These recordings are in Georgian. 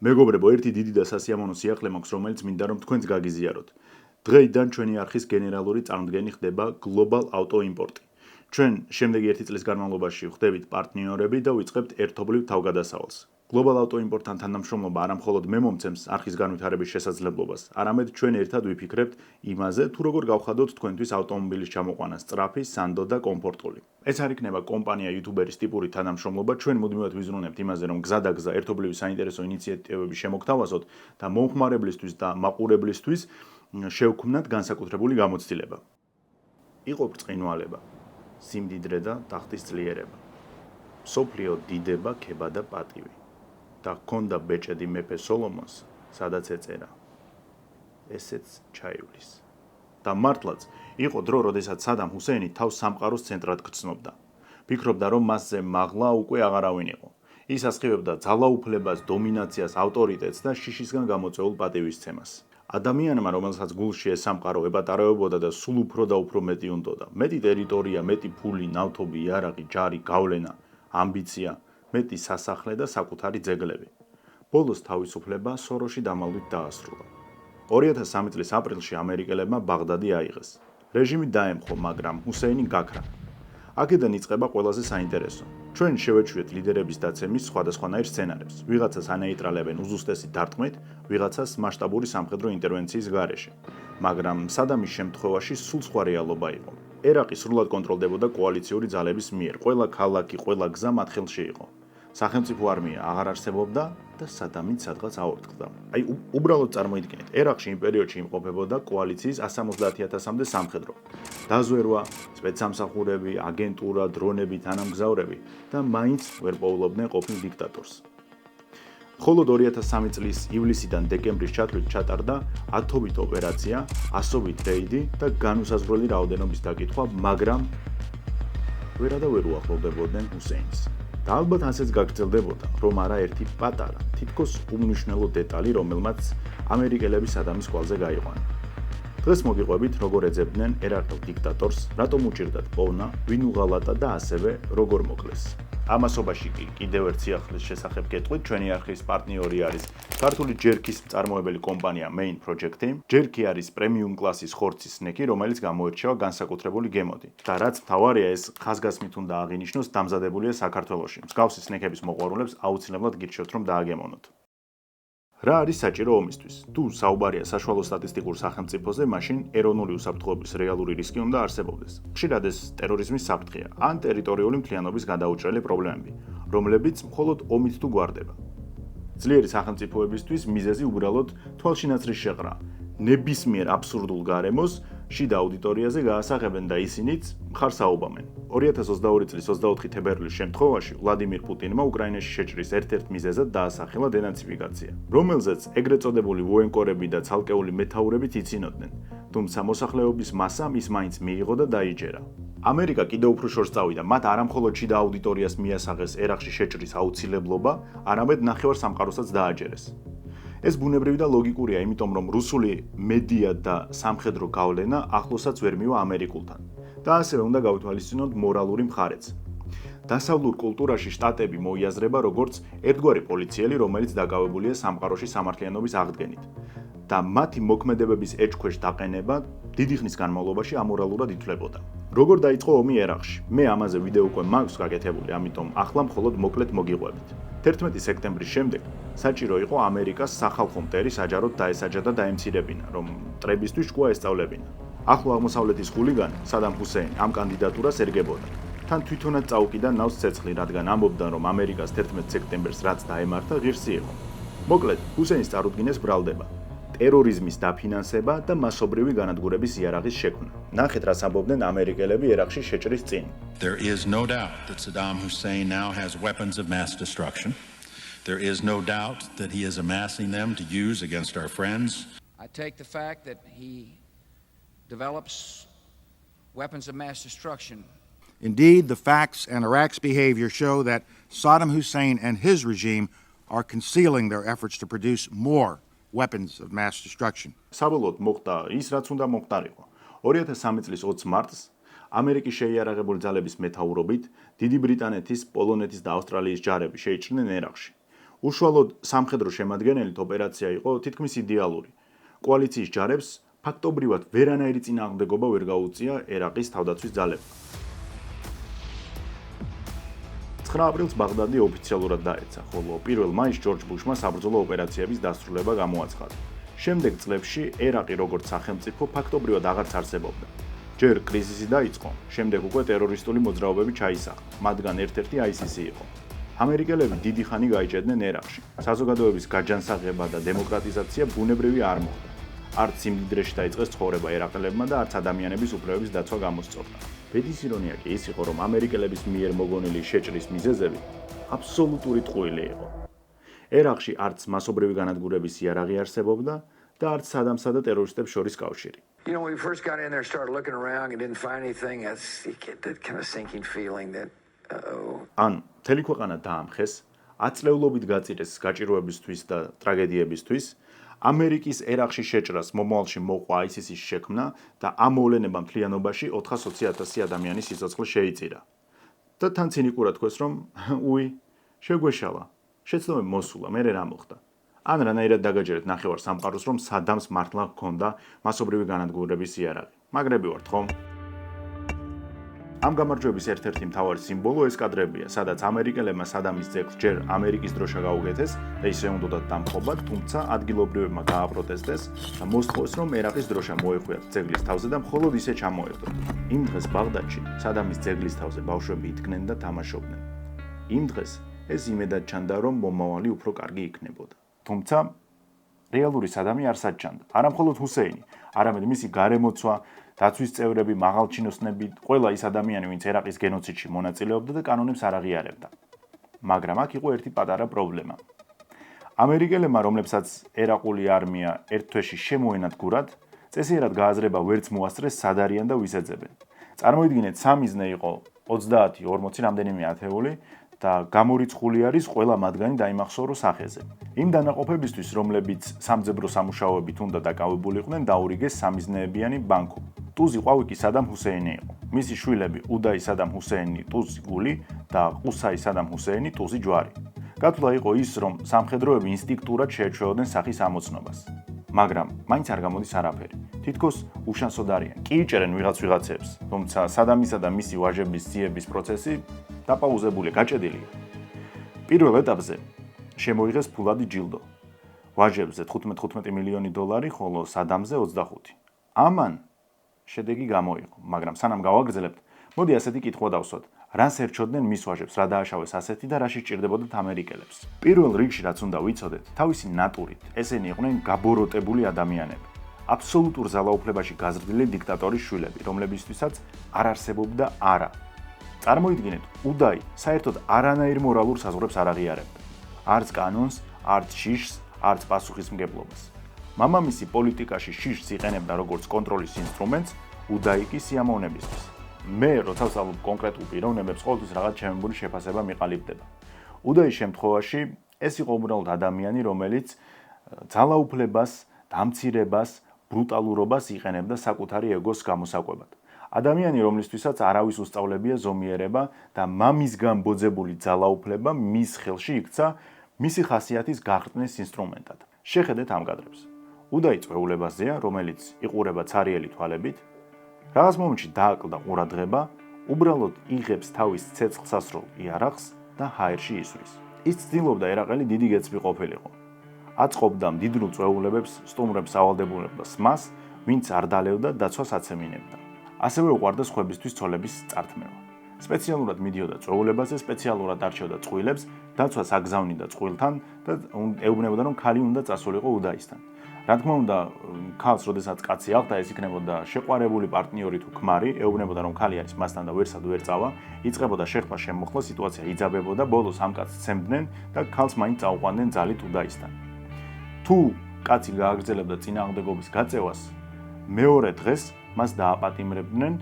მეგობრებო, ერთი დიდი და სასიამოვნო სიახლე მაქვს, რომელიც მინდა რომ თქვენც გაგიზიაროთ. დღეიდან ჩვენი არხის გენერალური წარმდგენი ხდება Global Auto Import. ჩვენ შემდეგი ერთი წლის განმავლობაში ვხდებით პარტნიორები და ვიწყებთ ერთობლივ თავგადასავალს. Global Auto Import-თან თანამშრომლობა არა მხოლოდ მე მომცემს არხის განვითარების შესაძლებლობას, არამედ ჩვენ ერთად ვიფიქრებთ იმაზე, თუ როგორ გავხადოთ თქვენთვის ავტომობილის ჩამოყვანა სწრაფი, სანდო და კომფორტული. ეს არ იქნება კომპანია იუთუბერის ტიპური თანამშრომლობა, ჩვენ მუდმივად ვიზრუნებთ იმაზე, რომ გზადაგზა ერთობლივი საინტერესო ინიციატივები შემოგთავაზოთ და მომხმარებლისთვის და მაყურებლისთვის შევქმნათ განსაკუთრებული გამოცდილება. იყო ბრწყინვალება, სიმდიდრე და ტახტის ძლიერება. მსოფლიო დიდება, ქება და პატივი. და ჰქონდა ბეჭედი მეფე სოლომონს, სადაც ეწერა. ესეც ჩაივლის. და მართლაც, იყო დრო, როდესაც სადამ ჰუსეინი თავს სამყაროს ცენტრად გრძნობდა. ფიქრობდა, რომ მასზე მაღლა უკვე აღარავინ იყო. ის ასხივებდა ძალაუფლებას, დომინაციას, ავტორიტეტს და შიშისგან გამოწვეულ პატივისცემას. ადამიანმა, რომელსაც გულში ეს სამყარო ებატარებოდა და სულ უფრო და უფრო მეტი უნდოდა, მეტი ტერიტორია, მეტი ფული, ნავთობი, იარაღი, ჯარი, გავლენა, ამბიცია, მეტი სასახლე და საკუთარი ძეგლები. ბოლოს თავისუფლება სოროში დამალვით დაასრულა. 2003 წლის აპრილში ამერიკელებმა ბაღდადი აიღეს. რეჟიმი დაემხო, მაგრამ ჰუსეინი გაქრა. აქედან იწყება ყველაზე საინტერესო. ჩვენ შევეჩვიეთ ლიდერების დაცემის სხვადასხვანაირ სცენარებს. ვიღაცას ანეიტრალებენ უზუსტესი დარტყმით, ვიღაცას მასშტაბური სამხედრო ინტერვენციის გარეშე. მაგრამ სადამის შემთხვევაში სულ სხვა რეალობა იყო. ერაყი სრულად კონტროლდებოდა კოალიციური ძალების მიერ. ყველა ქალაქი, ყველა გზა მათ ხელში იყო. სახელმწიფო არმია აღარ არსებობდა და სადამით სადღაც აორთქლდა. უბრალოდ წარმოიდგინეთ, ერაყში იმ პერიოდში იმყოფებოდა კოალიციის 150,000-მდე სამხედრო. დაზვერვა, სპეცსამსახურები, აგენტურა, დრონები, თანამგზავრები და მაინც ვერ პოულობდნენ ყოფილ დიქტატორს. მხოლოდ 2003 წლის ივლისიდან დეკემბრის ჩათვლით ჩატარდა ათობით ოპერაცია, ასობით რეიდი და განუსაზღვრელი რაოდენობის დაკითხვა, მაგრამ ვერა და ვერ უახლოვდებოდნენ ჰუსეინს. და ალბათ ასეც გაგრძელდებოდა, რომ არაერთი პატარა, თითქოს უმნიშვნელო დეტალი, რომელმაც ამერიკელები სადამის კვალზე გაიყვანა. დღეს მოგიყვებით, როგორ ეძებდნენ ერაყელ დიქტატორს, რატომ უჭირდათ პოვნა, ვინ უღალატა და ასევე როგორ მოკლეს. ამასობაში კი კიდევ ერთ სიახლის შესახებ გეტყვით, ჩვენი არხის პარტნიორი არის ქართული ჯერქის მწარმოებელი კომპანია Main Project-ი. ჯერქი არის პრემიუმ კლასის ხორცის სნეკი, რომელიც გამოირჩევა განსაკუთრებული გემოდით. და რაც მთავარია, ეს ხაზგასმით უნდა აღინიშნოს, დამზადებულია საქართველოში. მსგავსი სნეკების მოყვარულებს აუცილებლად გირჩევთ, რომ დააგემონოთ. რა არის საჭირო ომისთვის? თუ საუბარია საშუალო სტატისტიკურ სახელმწიფოზე, მაშინ ეროვნული უსაფრთხოების რეალური რისკი უნდა არსებობდეს. ხშირად ეს ტერორიზმის საფრთხეა, ან ტერიტორიული მთლიანობის გადაუჭრელი პრობლემები, რომლებიც მხოლოდ ომით თუ გვარდება. ძლიერი სახელმწიფოებისთვის მიზეზი უბრალოდ თვალშინაცრის შეყრა. ნებისმიერ აბსურდულ გარემოს შიდა აუდიტორიაზე გაასაღებენ და ისინიც მხარს აუბამენ. 2022 წლის 24 თებერვლის შემთხვევაში ვლადიმირ პუტინმა უკრაინაში შეჭრის ერთ-ერთ მიზეზად დაასახელა დენაციფიკაცია, რომელზეც ეგრეთ წოდებული ვოენკორები და ცალკეული მეთაურებით იცინოდნენ, თუმცა მოსახლეობის მასამ ის მაინც მიიღო და დაიჯერა. ამერიკა კიდევ უფრო შორს წავიდა, მათ არა მხოლოდ შიდა აუდიტორიას მიასაღეს ერაყში შეჭრის აუცილებლობა, არამედ ნახევარ სამყაროსაც დააჯერეს. ეს ბუნებრივი და ლოგიკურია, იმიტომ რომ რუსული მედია და სამხედრო გავლენა ახლოსაც ვერ მივა ამერიკულთან. და ასევე უნდა გავითვალისწინოთ მორალური მხარეც. დასავლურ კულტურაში შტატები მოიაზრება როგორც ერთგვარი პოლიციელი, რომელიც დაკავებულია სამყაროში სამართლიანობის აღდგენით. და მათი მოქმედებების ეჭქვეშ დაყენება დიდი ხნის განმავლობაში ამორალურად ითვლებოდა. როგორ დაიწყო ომი ერაყში? მე ამაზე ვიდეო უკვე მაქვს გაკეთებული, ამიტომ ახლა მხოლოდ მოკლედ მოგიყვებით. 11 სექტემბრის შემდეგ საჭირო იყო ამერიკას სახალხო მტერი საჯაროდ დაესაჯა და დაემცირებინა, რომ მტრებისთვის შკვა ესწავლებინა. ახლო აღმოსავლეთის ხულიგანი სადამ ჰუსეინი ამ კანდიდატურას ერგებოდა. თან თვითონაც წაუკიდა ნავს ცეცხლი, რადგან ამბობდა, რომ ამერიკას 11 სექტემბერს რაც დაემართა, ღირსი იყო. მოკლედ, ჰუსეინს წარუდგინეს ბრალდება, ტერორიზმის დაფინანსება და მასობრივი განადგურების იარაღის შექმნა. ნახეთ, რას ამბობდნენ ამერიკელები ერაყში შეჭრის წინ. There is no doubt that Saddam Hussein now has weapons of mass destruction. There is no doubt that he is amassing them to use against our friends. I take the fact that he develops weapons of mass destruction. Indeed, the facts and Iraq's behavior show that Saddam Hussein and his regime are concealing their efforts to produce more weapons of mass destruction. საბოლოოდ მოხდა ის, რაც უნდა მოხდარიყო. 2003 წლის 20 მარტს ამერიკის შეიარაღებული ძალების მეთაურობით დიდი ბრიტანეთის, პოლონეთის და ავსტრალიის ჯარები შეიჭრნენ ერაყში. უშუალოდ სამხედრო შემადგენელით ოპერაცია იყო თითქმის იდეალური. კოალიციის ჯარებს ფაქტობრივად ვერანაირი წინააღმდეგობა ვერ გაუწია ერაყის თავდაცვის ძალებმა. 9 აპრილს ბაღდადი ოფიციალურად დაეცა, ხოლო 1 მაისს ჯორჯ ბუშმა საბრძოლო ოპერაციების დასრულება გამოაცხადა. შემდეგ წლებში ერაყი როგორც სახელმწიფო ფაქტობრივად აღარც არსებობდა. ჯერ კრიზისი დაიწყო, შემდეგ უკვე ტერორისტული მოძრაობები ჩაისახა, მათგან ერთ-ერთი ISIS იყო. ამერიკელები დიდი ხანი გაიჭედნენ ერაყში. საზოგადოების გაჯანსაღება და დემოკრატიზაცია ბუნებრივი არ მოხდა. არც სიმდიდრეში დაიწყეს ცხოვრება ერაყელებმა და არც ადამიანების უფლებების დაცვა გამოსწორდა. ბედის ირონია კი ის იყო, რომ ამერიკელების მიერ მოგონილი შეჭრის მიზეზები აბსოლუტური ტყუილი იყო. ერაყში არც მასობრივი განადგურების იარაღი არსებობდა და არც სადამსა და ტერორისტებს შორის კავშირი. You know, when we first got in there, started looking around and didn't find anything, you get that kind of sinking feeling that, uh-oh. ან მთელი ქვეყანა დაამხეს, ათწლეულობით გაწირეს გაჭიროებისთვის და ტრაგედიებისთვის, ამერიკის ერაყში შეჭრას მომავალში მოყვა ISIS-ის შექმნა და ამ მოვლენებამ მთლიანობაში 420,000 ადამიანის სიცოცხლე შეიწირა. და თან ცინიკურად თქვეს, რომ უი, შეგვეშალა, შეცდომები მოსულა, მერე რა მოხდა. ან რანაირად დაგაჯერეთ ნახევარ სამყაროს, რომ სადამს მართლა ჰქონდა მასობრივი განადგურების იარაღი. მაგრები ვართ, ხომ? ამ გამარჯვების ერთ-ერთი მთავარი სიმბოლო ეს კადრებია, სადაც ამერიკელებმა სადამის ძეგლს ჯერ ამერიკის დროშა გაუგეთეს და ისე უნდათ დამხობათ, თუმცა ადგილობრივებმა გააპროტესტეს და მოსთხოვეს, რომ ერაყის დროშა მოეხვიათ ძეგლის თავზე და მხოლოდ ისე ჩამოერთოთ. იმ დღეს ბაღდადში სადამის ძეგლის თავზე ბავშვები იდგნენ და თამაშობდნენ. იმ დღეს ეს იმედად ჩანდა, რომ მომავალი უფრო კარგი იქნებოდა. თუმცა რეალური სადამი არ საჩანდა. არა მხოლოდ ჰუსეინი, არამედ მისი გარემოცვა, დაცვის წევრები, მაღალჩინოსნები, ყველა ის ადამიანი, ვინც ერაყის გენოციდში მონაწილეობდა და კანონებს არ აღიარებდა. მაგრამ აქ იყო ერთი პატარა პრობლემა. ამერიკელებმა, რომლებსაც ერაყული არმია ერთ თვეში შემოენადგურად, წესიერად გააზრება ვერც მოასწრეს სად არიან და ვის ეძებენ. წარმოიდგინეთ, სამიზნე იყო 30, 40 რამდენიმე ათეული და გამორიცხული არის ყველა მათგანი დაიმახსოვრო სახეზე. იმ დანაყოფებისთვის, რომლებიც სამძებრო სამუშაოებით უნდა დაკავებულიყვნენ, დაურიგეს სამიზნეებიანი ბანკო. ტუზი ყვავი სადამ ჰუსეინი იყო. მისი შვილები უდაი სადამ ჰუსეინი, ტუზი გული და ყუსაი სადამ ჰუსეინი, ტუზი ჯვარი. გათვლა იყო ის, რომ სამხედროები ინსტინქტურად შეეჩვეოდნენ სახის ამოცნობას. მაგრამ მაინც არ გამოდის არაფერი. თითქოს უშანსოდ არიან. კი იჭერენ ვიღაცებს, თუმცა სადამისა და მისი ვაჟების ძიების პროცესი დაპაუზებულია, გაჭედილია. პირველ ეტაპზე შემოიღეს ფულადი ჯილდო. ვაჟებზე 15 მილიონი დოლარი, ხოლო სადამზე 25. ამან შედეგი გამოიღო, მაგრამ სანამ გავაგრძელებთ, მოდი ასეთი კითხვა დავსვათ. რას ერჩოდნენ მის ვაჟებს, რა დააშავეს ასეთი და რაში სჭირდებოდათ ამერიკელებს? პირველ რიგში რაც უნდა ვიცოდეთ, თავისი ნატურით ესენი იყვნენ გაბოროტებული ადამიანები. აბსოლუტურ ძალაუფლებაში გაზრდილი დიქტატორის შვილები, რომლებისთვისაც არ არსებობდა არა. წარმოიდგინეთ, უდაი საერთოდ არანაირ მორალურ საზღვრებს არ აღიარებდა. არც კანონს, არც შიშს, არც პასუხისმგებლობას. მამამისი პოლიტიკაში შიშს იყენებდა როგორც კონტროლის ინსტრუმენტს, უდაი კი სიამოვნებისთვის. მე როცა ვსწავლობ კონკრეტულ პიროვნებებს, ყოველთვის რაღაც ჩემებული შეფასება მიყალიბდება. უდაის შემთხვევაში ეს იყო უბრალოდ ადამიანი, რომელიც ძალაუფლებას, დამცირებას, ბრუტალურობას იყენებდა საკუთარი ეგოს გამოსაკვებად. ადამიანი, რომლისთვისაც არავის უსწავლებია ზომიერება და მამისგან ბოძებული ძალაუფლება მის ხელში იქცა მისი ხასიათის გახრწნის ინსტრუმენტად. შეხედეთ ამ კადრებს. უდაი წვეულებაზეა, რომელიც იყურება ცარიელი თვალებით, რაღაც მომენტში დააკლდა ყურადღება, უბრალოდ იღებს თავის ცეცხლსასროლ იარაღს და ჰაერში ისვრის. ის ცდილობდა ერაყელი დიდი გეცბი ყოფილიყო. აწყობდა მდიდრულ წვეულებებს, სტუმრებს ავალდებულებას მას, ვინც არ დალევდა დაცვას აცემინებდა. ასევე უყვარდა სხვებისთვის ცოლების წართმევა. სპეციალურად მიდიოდა წვეულებაზე, სპეციალურად არჩევდა წყვილებს, დაცვას აგზავნიდა წყვილთან და ეუბნებოდა, რომ ქალი უნდა წასულიყო უდაისთან. რა თქმა უნდა, ქალს, როდესაც კაცი აღდა, ეს იქნებოდა შეყვარებული პარტნიორი თუ ქმარი, ეუბნებოდა, რომ ქალი არის მასთან და ვერსად ვერ წავა, იწყებოდა შეხლა შემოხლა, სიტუაცია იძაბებოდა, ბოლოს ამ კაცს ცემდნენ და ქალს მაინც წაუყვანდნენ ძალით უდაისთან. თუ კაცი გააგრძელებდა წინააღმდეგობის გაწევას, მეორე დღეს მას დააპატიმრებდნენ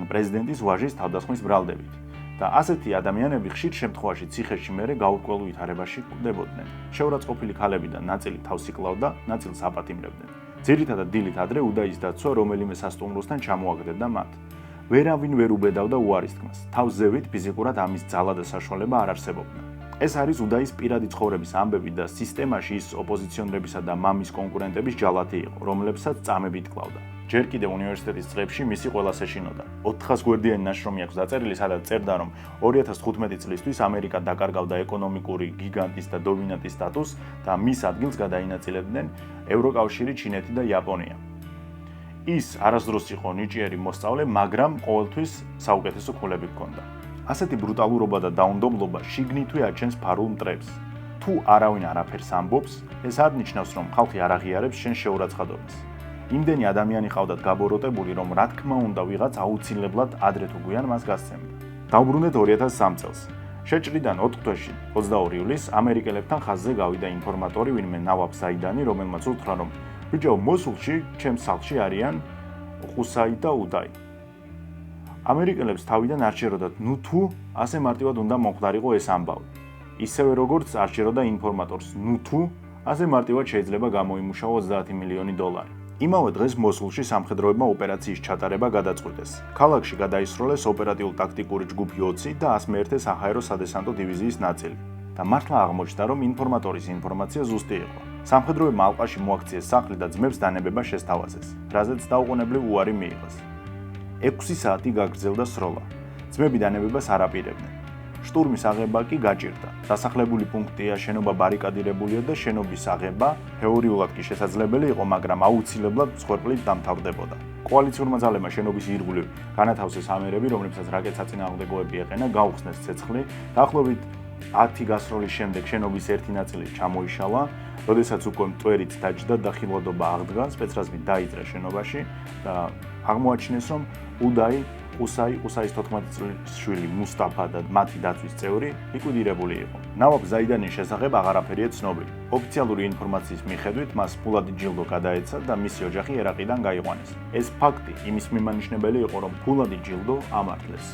პრეზიდენტის ვაჟის თავდასხმის ბრალდებით. და ასეთი ადამიანები ხშირ შემთხვევაში ციხეში მერე გაურკვეველ ვითარებაში კვდებოდნენ. შეურაცხყოფილი ქალებიდან ნაწილი თავს იკლავდა, ნაწილს აპატიმრებდნენ. ძირითადად დილით ადრე უდაის დაცვა რომელიმე სასტუმროსთან ჩამოაგდებდა მათ. ვერავინ ვერ უბედავდა უარის თქმას. თავს ზევით ფიზიკურად ამის ძალა და საშუალება არ არსებობდა. ეს არის უდაის პირადი ცხოვრების ამბები და სისტემაში ის ოპოზიციონერებისა და მამის კონკურენტების ჯალათი იყო, რომლებსაც წამებით კლავდა. ჯერ კიდევ უნივერსიტეტის წლებში მისი ყველას ეშინოდა. 400 გვერდიანი ნაშრომი აქვს დაწერილი, სადაც წერდა, რომ 2015 წლისთვის ამერიკა დაკარგავდა ეკონომიკური გიგანტის და დომინანტის სტატუსს და მის ადგილს გადაინაწილებდნენ ევროკავშირი, ჩინეთი და იაპონია. ის არასდროს იყო ნიჭიერი მოსწავლე, მაგრამ ყოველთვის საუკეთესო ქულები ჰქონდა. ასეთი ბრუტალურობა და დაუნდობლობა შიგნითვე აჩენს ფარულ მტრებს. თუ არავინ არაფერს ამბობს, ეს არ ნიშნავს, რომ ხალხი არ აღიარებს შენ შეურაცხადობას. იმდენი ადამიანი ყავდათ გაბოროტებული, რომ რა თქმა უნდა ვიღაც აუცილებლად ადრე თუ გვიან მას გასცემდა. დავბრუნდეთ 2003 წელს. შეჭრიდან 4 თვეში, 22 ივლისს, ამერიკელებთან ხაზზე გავიდა ინფორმატორი, ვინმე ნავაბ საიდანი, რომელმაც უთხრა, რომ ბიჭო, მოსულში, ჩემს სახლში არიან ყუსაი და უდაი. ამერიკელებს თავიდან არ შეეროდათ, ნუ თუ ასე მარტივად უნდა მომხდარიყო ეს ამბავი. ისევე როგორც არ შეეროდა ინფორმატორს, ნუ თუ ასე მარტივად შეიძლება გამოიმუშაო 30 მილიონი დოლარი. იმავე დღეს მოსულში სამხედროებმა ოპერაციის ჩატარება გადაწყვიტეს. ქალაქში გადაისროლეს ოპერატიულ-ტაქტიკური ჯგუფი 20 და 101 საჰაერო სადესანტო დივიზიის ნაწილი. და მართლა აღმოჩნდა, რომ ინფორმატორის ინფორმაცია ზუსტი იყო. სამხედროებმა ალყაში მოაქციეს სახლი და ძმებს დანებება შესთავაზეს, რაზეც დაუყოვნებლივ უარი მიიღეს. 6 საათი გაგრძელდა სროლა. ძმები დანებებას არ აპირებდნენ. შტურმის აღება კი გაჭირდა. დასახლებული პუნქტია, შენობა ბარიკადირებულია და შენობის აღება თეორიულად კი შესაძლებელი იყო, მაგრამ აუცილებლად მსხვერპლით დამთავრდებოდა. კოალიციურმა ძალებმა შენობის ირგვლივ განათავსეს ამერები, რომლებსაც რაკეტსაწინააღმდეგოები ეყენა, გაუხსნეს ცეცხლი. დაახლოებით 10 გასროლის შემდეგ შენობის ერთი ნაწილი ჩამოიშალა, როდესაც უკვე მტვერით დაჯდა და ხილვადობა აღდგა, სპეცრაზმი დაიძრა შენობაში და აღმოაჩინეს, რომ უდაი, ყუსაის 14 წლის შვილი მუსტაფა და მათი დაცვის წევრი ლიკვიდირებული იყო. ნავაბ ზაიდანის შესახებ აღარაფერია ცნობილი. ოფიციალური ინფორმაციის მიხედვით მას ფულადი ჯილდო გადაეცა და მისი ოჯახი ერაყიდან გაიყვანეს. ეს ფაქტი იმის მიმანიშნებელი იყო, რომ ფულადი ჯილდო ამართლეს.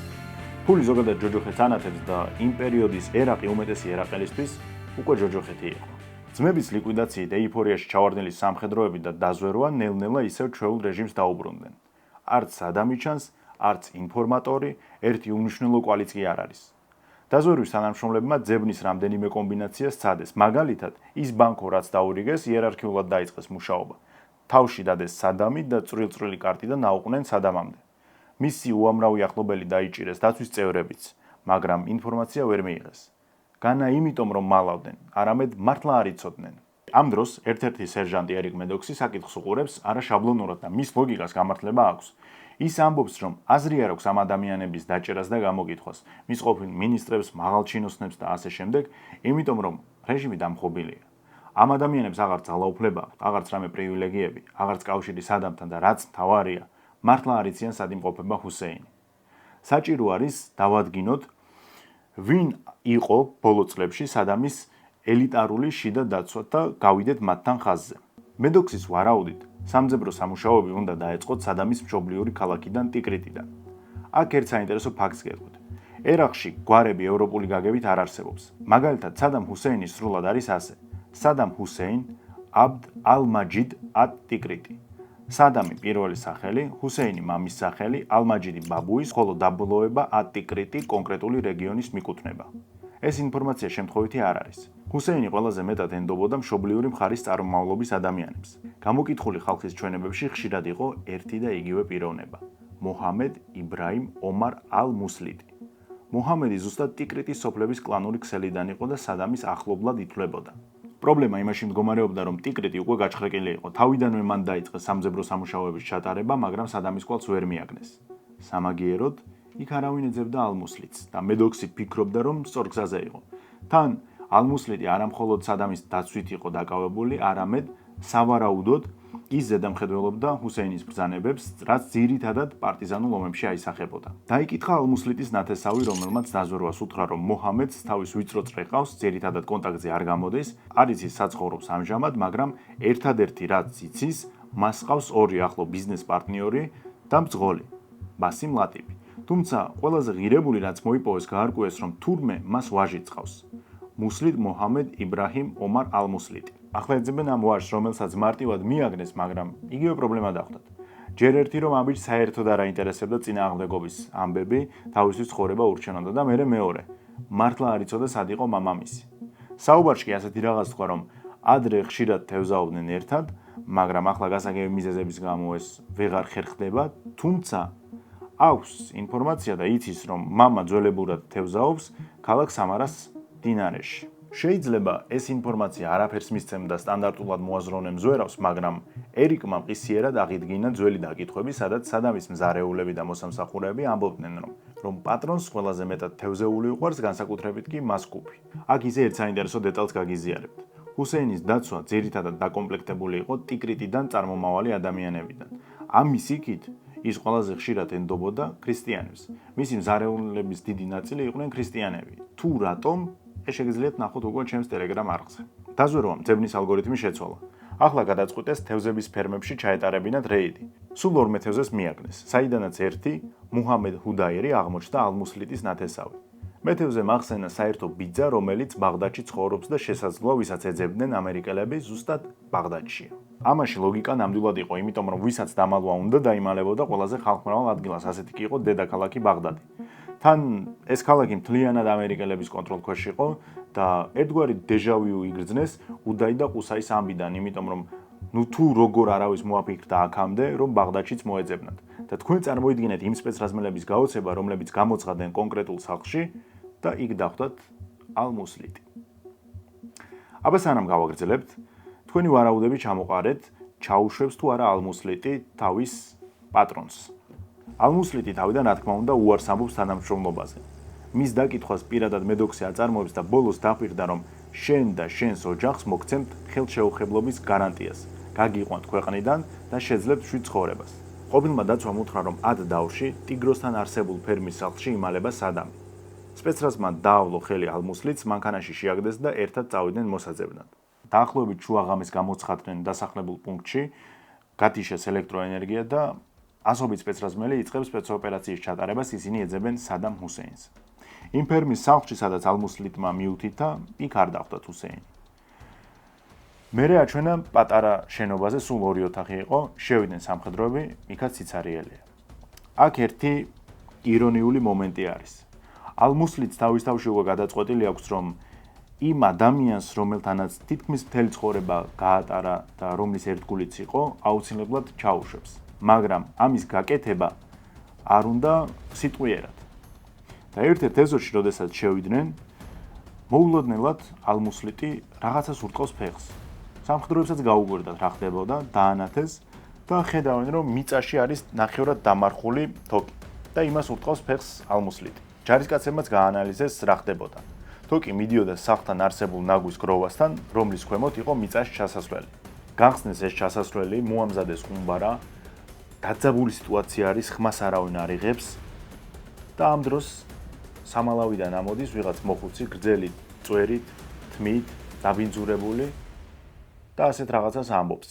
ფული ზოგადად ჯოჯოხეთს ანათებს და იმ პერიოდის ერაყი უმეტესი ერაყელისთვის უკვე ჯოჯოხეთი იყო. ძმების ლიკვიდაციით ეიფორიაში ჩავარდნილი სამხედროები და დაზვერვა ნელ-ნელა ისევ ჩვეულ რეჟიმს დაუბრუნდნენ. არც სადამი ჩანს, არც ინფორმატორი, ერთი უმნიშვნელო კვალიც კი არ არის. დაზვერვის თანამშრომლებმა ძებნის რამდენიმე კომბინაცია სცადეს, მაგალითად, ის ბანკო, რაც დაურიგეს, იერარქიულად დაიწყეს მუშაობა. თავში დადეს სადამი და წვრილ-წვრილი კარტიდან აუყვნენ სადამამდე. მისი უამრავი ახლობელი დაიჭირეს დაცვის წევრებიც, მაგრამ ინფორმაცია ვერ მიიღეს. განა იმიტომ, რომ მალავდნენ, არამედ მართლა არ იცოდნენ. ამ დროს ერთ-ერთი სერჟანტი ერიკ მედოქსი საკითხს უყურებს არაშაბლონურად და მის ლოგიკას გამართლება აქვს. ის ამბობს, რომ აზრი არ აქვს ამ ადამიანების დაჭერას და გამოგითხვას, მის ყოფილ მინისტრებს, მაღალჩინოსნებს და ასე შემდეგ, იმიტომ რომ რეჟიმი დამხობილია. ამ ადამიანებს აღარც ძალაუფლება აქვთ, აღარც რამე პრივილეგიები, აღარც კავშირი სადამთან და რაც მთავარია, მართლა არ იციან სად იმყოფება ჰუსეინი. საჭირო არის დავადგინოთ, ვინ იყო ბოლო წლებში სადამის ელიტარული შიდა დაცვა და გავიდეთ მათთან ხაზზე. მედოქსის ვარაუდით, სამძებრო სამუშაოები უნდა დაეწყოთ სადამის მშობლიური ქალაქიდან ტიკრიტიდან. აქ ერთ საინტერესო ფაქტს გეტყვით. ერაყში გვარები ევროპული გაგებით არ არსებობს. მაგალითად, სადამ ჰუსეინი სრულად არის ასე: სადამ ჰუსეინ აბდ ალ-მაჯიდ ატ-ტიკრიტი. სადამი პირველი სახელი, ჰუსეინი მამის სახელი, ალ-მაჯიდი ბაბუის, ხოლო დაბოლოება ატ-ტიკრიტი კონკრეტული რეგიონის მიკუთვნება. ეს ინფორმაცია შემთხვევითი არ არის. ჰუსეინი ყველაზე მეტად ენდობოდა მშობლიური მხარის წარმომავლობის ადამიანებს. გამოკითხული ხალხის ჩვენებებში ხშირად იყო ერთი და იგივე პიროვნება: მოჰამედ იბრაიმ ომარ ალ-მუსლიტი. მოჰამედი ზუსტად ტიკრიტის სოფლების კლანური ქსელიდან იყო და სადამის ახლობლად ითვლებოდა. პრობლემა იმაში მდგომარეობდა, რომ ტიკრიტი უკვე გაჩხრეკილი იყო. თავიდანვე მან დაიწყეს სამძებრო სამუშაოების ჩატარება, მაგრამ სადამის კვალს ვერ მიაგნეს. სამაგიეროდ, იქ არავინ ეძებდა ალ-მუსლიტს და მედოქსი ფიქრობდა, რომ სწორ გზაზე იყო. თან ალ-მუსლიტი არამხოლოდ სადამის დაცვით იყო დაკავებული, არამედ სავარაუდოდ ის ზედამხედველობდა ჰუსეინის ბრძანებებს, რაც ძირითადად პარტიზანულ ომებში აისახებოდა. დაიკითხა ალ-მუსლიტის ნათესავი, რომელმაც დაზვერვას უთხრა, რომ მოჰამედს თავის ვიწრო წრე ყავს, ძირითადად კონტაქტზე არ გამოდის, არ იცის საცხოვრობს ამჟამად, მაგრამ ერთადერთი რაც იცის, მას ყავს ორი ახლო ბიზნეს პარტნიორი და მძღოლი, ბასიმ ლატიფი. თუმცა ყველაზე ღირებული რაც მოიპოვეს გაარკვიეს, რომ თურმე მას ვაჟიც ყავს. მუსლიტ მოჰამედ იბრაჰიმ ომარ ალ-მუსლიტი. ახლა ეძებენ ამ ვაჟს, რომელსაც მარტივად მიაგნეს, მაგრამ იგივე პრობლემა დახვდათ. ჯერ ერთი რომ ამ ბიჭს საერთოდ არ აინტერესებდა წინააღმდეგობის ამბები, თავისთვის ცხოვრება ურჩევნოდა და მერე მეორე. მართლა არ იცოდა სად იყო მამამისი. საუბარში კი ასეთი რაღაც თქვა, რომ ადრე ხშირად თევზაობდნენ ერთად, მაგრამ ახლა გასაგები მიზეზების გამო ეს ვეღარ ხერხდება, თუმცა აქვს ინფორმაცია და იცის, რომ მამა ძველებურად თევზაობს ქალაქ სამარას მდინარეში. შეიძლება ეს ინფორმაცია არაფერს მისცემდა სტანდარტულად მოაზროვნე მზვერავს, მაგრამ ერიკმა მყისიერად აღიდგინა ძველი დაკითხვები, სადაც სადამის მზარეულები და მოსამსახურეები ამბობდნენ, რომ პატრონს ყველაზე მეტად თევზეული უყვარს, განსაკუთრებით კი მასკუფი. აქ ისე ერთ საინტერესო დეტალს გაგიზიარებთ. ჰუსეინის დაცვა ძირითადად დაკომპლექტებული იყო ტიკრიტიდან წარმომავალი ადამიანებიდან. ამის იქით ის ყველაზე ხშირად ენდობოდა ქრისტიანებს. მისი მზარეულების დიდი ნაწილი იყვნენ ქრისტიანები. თუ რატომ? ეს შეგიძლიათ ნახოთ უკვე ჩემს Telegram არხზე. დაზვერვამ ძებნის ალგორითმი შეცვალა. ახლა გადაწყვიტეს თევზების ფერმებში ჩაეტარებინათ რეიდი. სულ 2 თევზეს მიაგნეს, საიდანაც ერთი, მუჰამედ ჰუდაირი აღმოჩნდა ალ-მუსლიტის ნათესავი. მეთევზე მახსენა საერთო ბიძა, რომელიც ბაღდადში ცხოვრობს და შესაძლოა ვისაც ეძებდნენ ამერიკელები ზუსტად ბაღდადშია. ამაში ლოგიკა ნამდვილად იყო, იმიტომ რომ ვისაც დამალვა უნდა დაიმალებოდა ყველაზე ხალხმრავალ ადგილას, ასეთი კი იყო დედაქალაქი ბაღდადი. თან ეს ქალაქი მთლიანად ამერიკელების კონტროლქვეშ იყო და ერთგვარი დეჟავიუ იგრძნეს უდაი და ყუსაის ამბიდან, იმიტომ რომ თუ როგორ არავის მოაფიქრდა აქამდე, რომ ბაღდადშიც მოეძებნათ. და თქვენ წარმოიდგინეთ იმ სპეცრაზმელების გაოცება, რომლებიც გამოცხადდნენ კონკრეტულ სახლში და იქ დახვდათ ალ-მუსლიტი. აბა სანამ გავაგრძელებთ, თქვენი ვარაუდები ჩამოყარეთ, ჩაუშვებს თუ არა ალ-მუსლიტი თავის პატრონს. ალ-მუსლიტი თავიდან რა თქმა უნდა უარს ამბობს თანამშრომლობაზე. მის დაკითხვას პირადად მედოქსი აწარმოებს და ბოლოს დახვირდა, რომ შენ და შენს ოჯახს მოგცემთ ხელშეუხებლობის გარანტიას, გაგიყვანთ ქვეყნიდან და შეძლებთ შვიდ ცხოვრებას. ყოფილმა დაცვამ უთხრა, რომ ად დავრში ტიგროსთან არსებულ ფერმის სახლში იმალება სადამი. სპეცრაზმმა დაავლო ხელი ალ-მუსლიტს მანქანაში შეაგდეს და ერთად წავიდნენ მოსაძებნად. დაახლოებით შუაღამეს გამოცხადდნენ დასახლებულ პუნქტში, გათიშეს ელექტროენერგია და ასობით სპეცრაზმელი იწყებს სპეცოპერაციის ჩატარებას, ისინი ეძებენ სადამ ჰუსეინს. იმ ფერმის სახლში, სადაც ალ-მუსლიტმა მიუთითა, იქ არ დახვდათ ჰუსეინი. მერე აჩვენა პატარა შენობაზე სულ 2 ოთახი იყო, შევიდნენ სამხედროები, იქაც სიცარიელია. აქ ერთი ირონიული მომენტი არის. ალ-მუსლიტს თავის თავში უკვე გადაწყვეტილი აქვს, რომ იმ ადამიანს, რომელთანაც თითქმის მთელი ცხოვრება გაატარა და რომლის ერთგულიც იყო, აუცილებლად ჩაუშვებს. მაგრამ ამის გაკეთება არ უნდა სიტყვიერად. და ერთ-ერთ ეზოში, როდესაც შევიდნენ, მოულოდნელად ალ-მუსლიტი რაღაცას ურტყავს ფეხს. სამხედროებსაც გაუგვერდათ რა ხდებოდა, დაანათეს და ხედავენ, რომ მიწაში არის ნახევრად დამარხული თოკი და იმას ურტყავს ფეხს ალ-მუსლიტი. ჯარისკაცებმაც გაანალიზეს რა ხდებოდა. თოკი მიდიოდა სახლთან არსებულ ნაგვის გროვასთან, რომლის ქვემოთ იყო მიწაში ჩასასვლელი. გახსნეს ეს ჩასასვლელი, მოამზადეს ხუმბარა, დაძაბული სიტუაცია არის, ხმას არავინ არ იღებს და ამ დროს სამალავიდან ამოდის ვიღაც მოხუცი, გრძელი წვერით, თმით, დაბინძურებული და ასეთ რაღაცას ამბობს.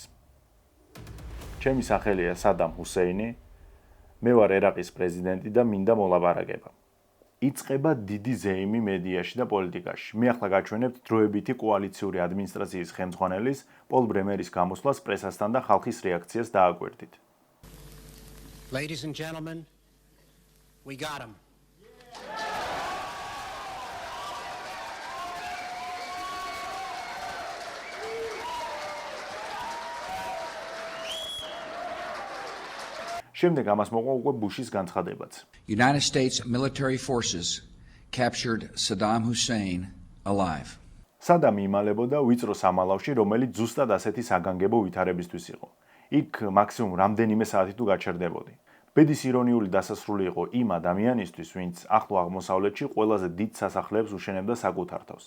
ჩემი სახელია სადამ ჰუსეინი, მე ვარ ერაყის პრეზიდენტი და მინდა მოლაპარაკება. იწყება დიდი ზეიმი მედიაში და პოლიტიკაში. მე ახლა გაჩვენებთ დროებითი კოალიციური ადმინისტრაციის ხელმძღვანელის პოლ ბრემერის გამოსვლას პრესასთან და ხალხის რეაქციას დააკვირდით. Ladies and gentlemen, we got him. შემდეგ ამას მოყვა უკვე ბუშის განცხადებაც. United States military forces captured Saddam Hussein alive. სადამი იმალებოდა ვიწრო სამალავში, რომელიც ზუსტად ასეთი საგანგებო ვითარებისთვის იყო. იქ მაქსიმუმ რამდენიმე საათი თუ გაჩერდებოდი. ბედის ირონიული დასასრული იყო იმ ადამიანისთვის, ვინც ახლო აღმოსავლეთში ყველაზე დიდ სასახლეებს უშენებდა საკუთარ თავს.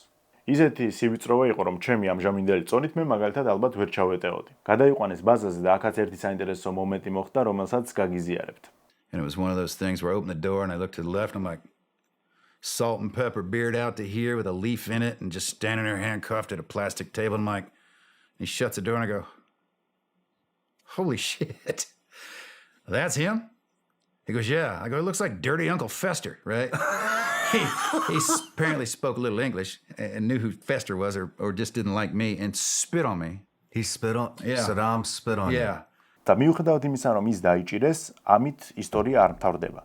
ისეთი სივიწროვა იყო, რომ ჩემი ამჟამინდელი წონით მე მაგალითად ალბათ ვერ ჩავეტეოდი. გადაიყვანეს ბაზაზე და აქაც ერთი საინტერესო მომენტი მოხდა, რომელსაც გაგიზიარებთ. And it was one of those things where I opened the door and I looked to the left and I'm like, salt and pepper beard out to here with a leaf in it and just standing there handcuffed at a plastic table. And I'm like, he shuts the door and I go, holy shit, that's him? He goes, yeah. I go, it looks like dirty Uncle Fester, right? he apparently spoke a little English and knew who Fester was or just didn't like me and spit on me. He spit on, Yeah. Saddam spit on you. Yeah. და მიუხედავად იმისა, რომ ის დაიჭირეს, ამით ისტორია არ მთავრდება.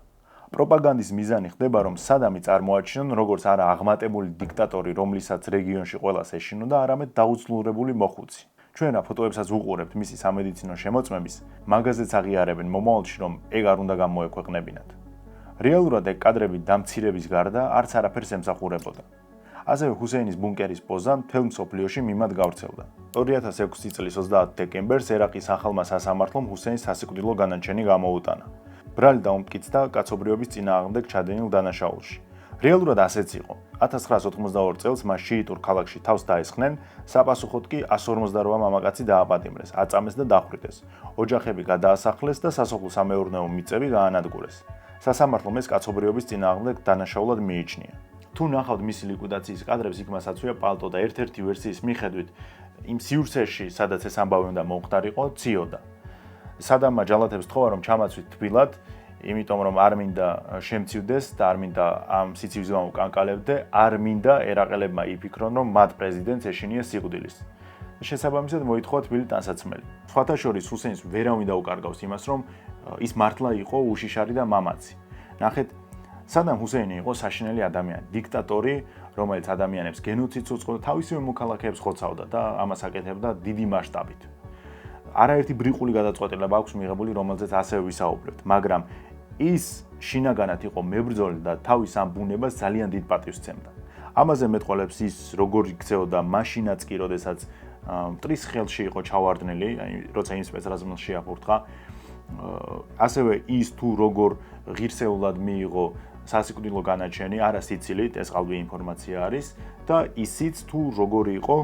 პროპაგანდის მიზანი ხდება, რომ სადამი წარმოაჩინონ როგორც არა აღმატებული დიქტატორი, რომლისაც რეგიონში ყველას ეშინოდა, არამედ დაუძლურებული მოხუცი. ჩვენ რა ფოტოებსაც უყურებთ მისი სამედიცინო შემოწმების, მაგაზეც აღიარებენ მომავალში, რომ ეგ არ უნდა გამოექვეყნებინათ. რეალურად ეგ კადრები დამცირების გარდა არც არაფერს ემსახურებოდა. ასევე ჰუსეინის ბუნკერის პოზა მთელ მსოფლიოში მიმად გავრცელდა. 2006 წლის 30 დეკემბერს ერაყის ახალმა სასამართლომ ჰუსეინს სასიკვდილო განაჩენი გამოუტანა. ბრალი დაუმტკიცდა კაცობრიობის წინააღმდეგ ჩადენილ დანაშაულში. რეალურად ასეც იყო. 1982 წელს მას შიიტურ ქალაქში თავს დაესხნენ, საპასუხოდ კი 158 მამაკაცი დააპატიმრეს, აწამეს და დახვრიტეს. ოჯახები გადაასახლეს და სასოფლო-სამეურნეო მიწები გაანადგურეს. სასამართლომ ეს კაცობრიობის წინააღმდეგ დანაშაულად მიიჩნია. თუ ნახავთ მისი ლიკვიდაციის კადრებს, იქ მას აწვია პალტო და ერთ-ერთი ვერსიის მიხედვით იმ სივრცეში, სადაც ეს ამბავი უნდა მომხდარიყო, ციოდა. სადამმა ჯალათებს თხოვა, რომ ჩამაცვით თბილად, იმიტომ რომ არ მინდა შემცივდეს და არ მინდა ამ სიცივს გამოკანკალებდე, არ მინდა ერაყელებმა იფიქრონ, რომ მათ პრეზიდენტს ეშინია სიკვდილის. შესაბამისად მოითხოვა თბილი ტანსაცმელი. სხვათა შორის ჰუსეინს ვერავინ დაუკარგავს იმას, რომ ის მართლა იყო უშიშარი და მამაცი. ნახეთ, სადამ ჰუსეინი იყო საშინელი ადამიანი, დიქტატორი, რომელიც ადამიანებს გენოციდს უწყობდა, თავისივე მოქალაქეებს ხოცავდა და ამას აკეთებდა დიდი მასშტაბით. არაერთი ბრიყული გადაწყვეტილება აქვს მიღებული, რომელზეც ასევე ვისაუბრებთ, მაგრამ ის შინაგანად იყო მებრძოლი და თავის ამ ბუნებას ძალიან დიდ პატივს სცემდა. ამაზე მეტყველებს ის, როგორ იქცეოდა მაშინაც კი, როდესაც მტრის ხელში იყო ჩავარდნილი, როცა იმ სპეცრაზმელს შეაფურთხა. ასევე ის თუ როგორ ღირსეულად მიიღო სასიკვდილო განაჩენი, არა სიცილით, ეს ყალბი ინფორმაცია არის და ისიც თუ როგორ იყო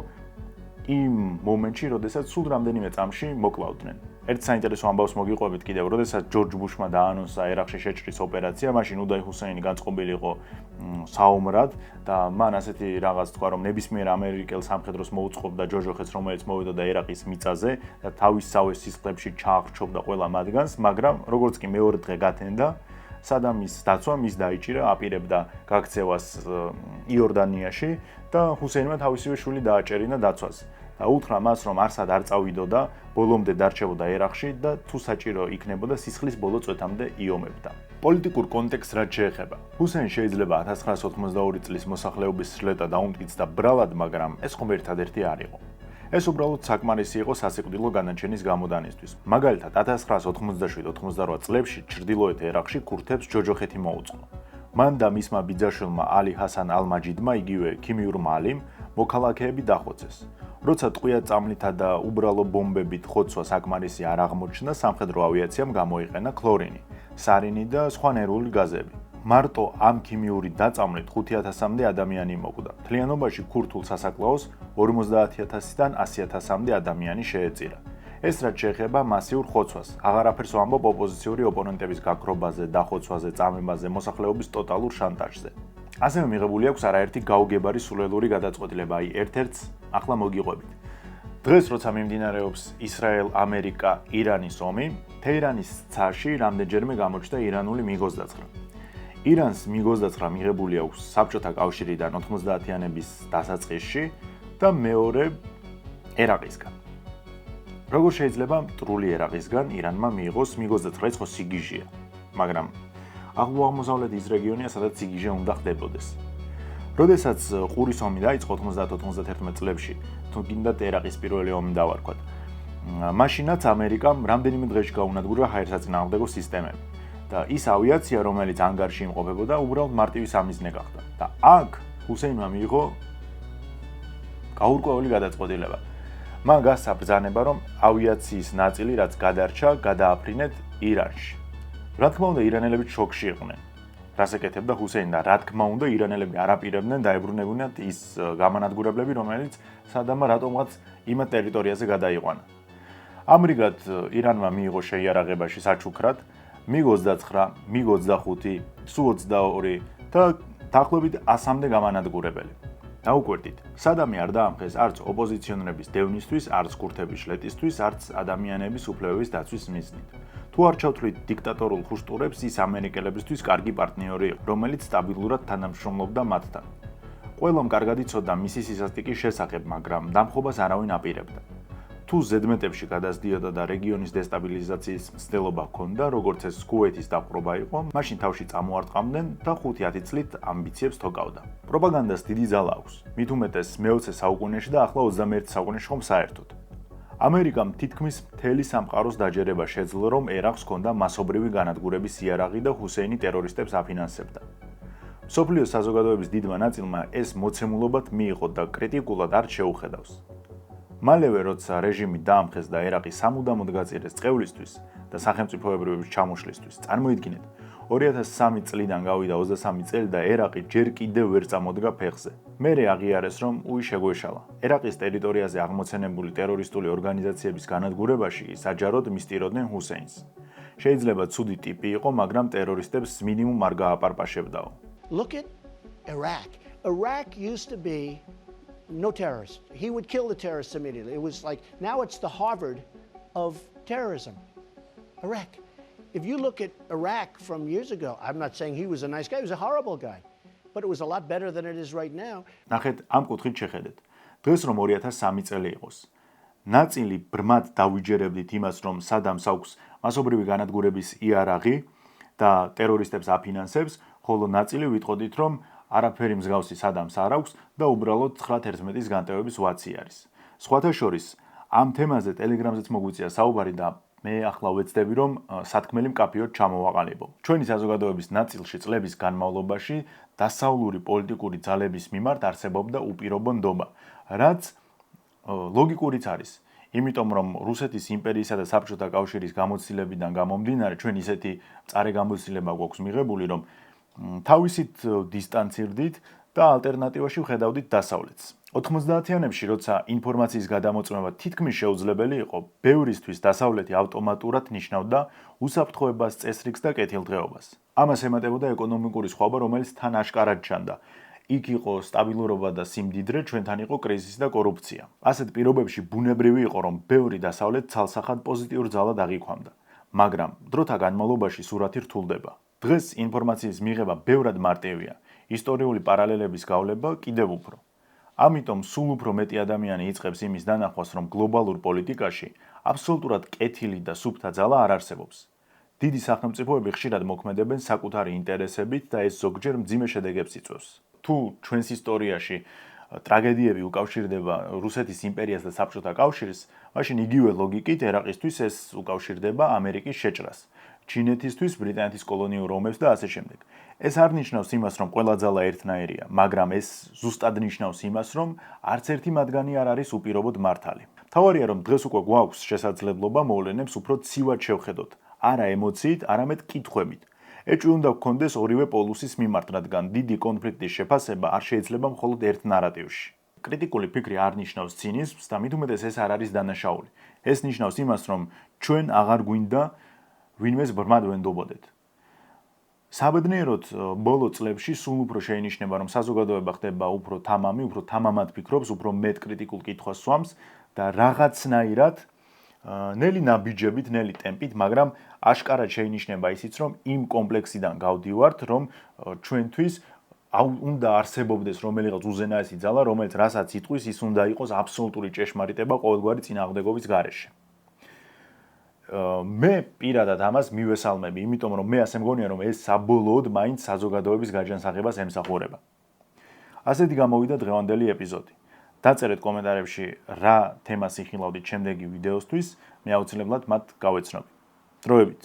იმ მომენტში, როდესაც სულ რამდენიმე წამში მოკლავდნენ. ერთ საინტერესო ამბავს მოგიყვებით კიდევ, როდესაც ჯორჯ ბუშმა დაანონსა ერაყში შეჭრის ოპერაცია, მაშინ უდაი ჰუსეინი განწყობილი იყო საომრად და მან ასეთი რაღაც თქვა, რომ ნებისმიერ ამერიკელ სამხედროს მოუწყობდა ჯოჯოხეთს, რომელიც მოვიდოდა ერაყის მიწაზე და თავისსავე სისხლებში ჩაახრჩობდა ყველა მათგანს, მაგრამ როგორც კი მეორე დღე გათენდა, სადამის დაცვა მის დაიჭირა, აპირებდა გაქცევას იორდანიაში და ჰუსეინმა თავისივე შვილი დააჭერინა დაცვას. და უთხრა მას, რომ არსად არ წავიდოდა, ბოლომდე დარჩებოდა ერაყში და თუ საჭირო იქნებოდა სისხლის ბოლო წვეთამდე იომებდა. პოლიტიკურ კონტექსტს რაც შეეხება. ჰუსეინს შეიძლება 1982 წლის მოსახლეობის სრლეტა დაუმტკიცდა ბრალად, მაგრამ ეს ხომ ერთადერთი არ იყო. ეს უბრალოდ საკმარისი იყო სასიკვდილო განაჩენის გამოდანისთვის. მაგალითად, 1987-88 წლებში ჩრდილოეთ ერაყში ქურთებს ჯოჯოხეთი მოუწყო. მან და მისმა ბიძაშვილმა ალი ჰასან ალ-მაჯიდმა, იგივე ქიმიურ მალიმ, მოქალაქეები დახოცეს. როცა ტყვია წამლითა და უბრალო ბომბებით ხოცვა საკმარისი არ აღმოჩნდა, სამხედრო ავიაციამ გამოიყენა ქლორინი, სარინი და სხვა ნერვული გაზები. მარტო ამ ქიმიური დაწამლით 5,000-მდე ადამიანი მოკვდა. მთლიანობაში ქურთულ სასაკლაოს 50,000-დან 100,000-მდე ადამიანი შეეწირა. ეს რაც შეეხება მასიურ ხოცვას, აღარაფერს ვამბობ ოპოზიციური ოპონენტების გაქრობაზე, დახოცვაზე, წამებაზე, მოსახლეობის ტოტალურ შანტაჟზე. ასევე მიღებული აქვს არაერთი გაუგებარი სულელური გადაწყვეტილება, აი ერთ-ერთს ახლა მოგიყვებით. დღეს როცა მიმდინარეობს ისრაელ-ამერიკა-ირანის ომი, თეირანის ცაში რამდენჯერმე გამოჩნდა ირანული MiG-29. ირანს MiG-29 მიღებული აქვს საბჭოთა კავშირიდან 90-იანების დასაწყისში და მეორე ერაყისგან. როგორ შეიძლება მტრული ერაყისგან ირანმა მიიღოს MiG-29, ეს ხო სიგიჟეა, მაგრამ ახლო აღმოსავლეთი ის რეგიონია, სადაც სიგიჟე უნდა ხდებოდეს. როდესაც ყურის ომი დაიწყო 90-91 წლებში, თუ გინდათ ერაყის პირველი ომი დავარქვათ, მაშინაც ამერიკამ რამდენიმე დღეში გაუნადგურა ჰაერსაწინააღმდეგო სისტემები და ის ავიაცია, რომელიც ანგარში იმყოფებოდა, უბრალოდ მარტივი სამიზნე გახდა. და აქ ჰუსეინმა მიიღო გაურკვეველი გადაწყვეტილება. მან გასცა ბრძანება, რომ ავიაციის ნაწილი, რაც გადარჩა, გადააფრინეთ ირანში. რა თქმა უნდა, ირანელები შოკში იყვნენ. რას ეკეთებდა ჰუსეინი და რა თქმა უნდა, ირანელები არ აპირებდნენ დაებრუნებინათ ის გამანადგურებლები, რომელიც სადამმა რატომღაც იმ ტერიტორიაზე გადაიყვანა. ამრიგად ირანმა მიიღო შეიარაღებაში საჩუქრად MiG-29, MiG-25, Su-22 და დაახლოებით 100-მდე გამანადგურებელი. დაუკვირდით, სადამი არ დაამხეს არც ოპოზიციონერების დევნისთვის, არც ქურთების შლეტისთვის, არც ადამიანების უფლებების დაცვის მიზნით. თუ არ ჩავთვლით დიქტატორულ ხუშტურებს, ის ამერიკელებისთვის კარგი პარტნიორი იყო, რომელიც სტაბილურად თანამშრომლობდა მათთან. ყველამ კარგად იცოდა მისი სისასტიკის შესახებ, მაგრამ დამხობას არავინ აპირებდა. თუ ზედმეტებში გადასდიოდა და რეგიონის დესტაბილიზაციის მცდელობა ჰქონდა, როგორც ეს კუვეითის დაპყრობა იყო, მაშინ თავში წამოარტყამდნენ და 5-10 წლით ამბიციებს თოკავდა. პროპაგანდას დიდი ძალა აქვს. მით უმეტეს მე-20 საუკუნეში და ახლა 21 საუკუნეში ხომ საერთოდ. ამერიკამ თითქმის მთელი სამყაროს დაჯერება შეძლო, რომ ერაყს ჰქონდა მასობრივი განადგურების იარაღი და ჰუსეინი ტერორისტებს აფინანსებდა. მსოფლიოს საზოგადოების დიდმა ნაწილმა ეს მოცემულობად მიიღო და კრიტიკულად არ შეუხედავს. მალევე, როცა რეჟიმი დაამხეს და ერაყი სამუდამოდ გაწირეს წყევლისთვის და სახელმწიფოებრიობის ჩამოშლისთვის, წარმოიდგინეთ, 2003 წლიდან გავიდა 23 წელი და ერაყი ჯერ კიდევ ვერ წამოდგა ფეხზე. მერე აღიარეს, რომ შეგვეშალა. ერაყის ტერიტორიაზე აღმოცენებული ტერორისტული ორგანიზაციების განადგურებაში კი საჯაროდ მისტიროდნენ ჰუსეინს. შეიძლება ცუდი ტიპი იყო, მაგრამ ტერორისტებს მინიმუმ არ გააპარპაშებდაო. Look at Iraq. Iraq used to be no terrorists. He would kill the terrorists immediately. It was like, now it's the Harvard of terrorism. Iraq. If you look at Iraq from years ago, I'm not saying he was a nice guy, he was a horrible guy. But it was a lot better than it is right now. ნახეთ, ამ კუთხით შეხედეთ. დღეს რომ 2003 წელი იყოს, ნაწილი ბრმად დავიჯერებდით იმას, რომ სადამს აქვს მასობრივი განადგურების იარაღი და ტერორისტებს აფინანსებს, ხოლო ნაწილი ვიტყოდით, რომ არაფერი მსგავსი სადამს არ აქვს და უბრალოდ 9/11-ის განტევების ვაცი არის. სხვათა შორის, ამ თემაზე ტელეგრამზეც მოგვიწია საუბარი და მე ახლა ვეცდები, რომ სათქმელი მკაფიოდ ჩამოვაყალიბო. ჩვენი საზოგადოების ნაწილში წლების განმავლობაში დასავლური პოლიტიკური ძალების მიმართ არსებობდა უპირობო ნდობა, რაც ლოგიკურიც არის. იმიტომ რომ რუსეთის იმპერიისა და საბჭოთა კავშირის გამოცდილებიდან გამომდინარე, ჩვენ ისეთი მწარე გამოცდილება გვაქვს მიღებული, რომ თავისით დისტანცირდით და ალტერნატივაში ვხედავდით დასავლეთს. 90-იანებში, როცა ინფორმაციის გადამოწმება თითქმის შეუძლებელი იყო, ბევრისთვის დასავლეთი ავტომატურად ნიშნავდა უსაფრთხოებას, წესრიგს და კეთილდღეობას. ამას ემატებოდა ეკონომიკური სხვაობა, რომელიც თან აშკარად ჩანდა. იქ იყო სტაბილურობა და სიმდიდრე, ჩვენთან იყო კრიზისი და კორუფცია. ასეთ პირობებში ბუნებრივი იყო, რომ ბევრი დასავლეთ ცალსახად პოზიტიურ ძალად აღიქვამდა. მაგრამ დროთა განმავლობაში სურათი რთულდება. დღეს ინფორმაციის მიღება ბევრად მარტივია. ისტორიული პარალელების გავლება კიდევ უფრო. ამიტომ სულ უფრო მეტი ადამიანი იწყებს იმის დანახვას, რომ გლობალურ პოლიტიკაში აბსოლუტურად კეთილი და სუფთა ძალა არ არსებობს. დიდი სახელმწიფოები ხშირად მოქმედებენ საკუთარი ინტერესებით და ეს ზოგჯერ მძიმე შედეგებს იწვევს. თუ ჩვენს ისტორიაში ტრაგედიები უკავშირდება რუსეთის იმპერიას და საბჭოთა კავშირს, მაშინ იგივე ლოგიკით ერაყისთვის ეს უკავშირდება ამერიკის შეჭრას, ჩინეთისთვის ბრიტანეთის კოლონიურ ომებს და ასე შემდეგ. ეს არ ნიშნავს იმას, რომ ყველა ძალა ერთნაირია, მაგრამ ეს ზუსტად ნიშნავს იმას, რომ არც ერთი მათგანი არ არის უპირობოდ მართალი. მთავარია, რომ დღეს უკვე გვაქვს შესაძლებლობა მოვლენებს უფრო ცივად შევხედოთ, არა ემოციით, არამედ კითხვებით. ეჭვი უნდა გქონდეს ორივე პოლუსის მიმართ, რადგან დიდი კონფლიქტის შეფასება არ შეიძლება მხოლოდ ერთ ნარატივში. კრიტიკული ფიქრი არ ნიშნავს ცინიზმს და მით უმეტეს ეს არ არის დანაშაული. ეს ნიშნავს იმას, რომ ჩვენ აღარ გვინდა ვინმეს ბრმად ვენდობოდეთ. საბედნიეროდ ბოლო წლებში სულ უფრო შეინიშნება, რომ საზოგადოება ხდება უფრო თამამი, უფრო თამამად ფიქრობს, უფრო მეტ კრიტიკულ კითხვას სვამს და რაღაცნაირად ნელი ნაბიჯებით, ნელი ტემპით, მაგრამ აშკარად შეინიშნება ისიც, რომ იმ კომპლექსიდან გავდივართ, რომ ჩვენთვის უნდა არსებობდეს რომელიღაც უზენაესი ძალა, რომელიც რასაც იტყვის, ის უნდა იყოს აბსოლუტური ჭეშმარიტება ყოველგვარი წინააღმდეგობის გარეშე. მე პირადად ამას მივესალმები, იმიტომ რომ მე ასე მგონია, რომ ეს საბოლოოდ მაინც საზოგადოების გაჯანსაღებას ემსახურება. ასეთი გამოვიდა დღევანდელი ეპიზოდი. დაწერეთ კომენტარებში რა თემას იხილავდით შემდეგი ვიდეოსთვის, მე აუცილებლად მათ გავეცნობ. დროებით.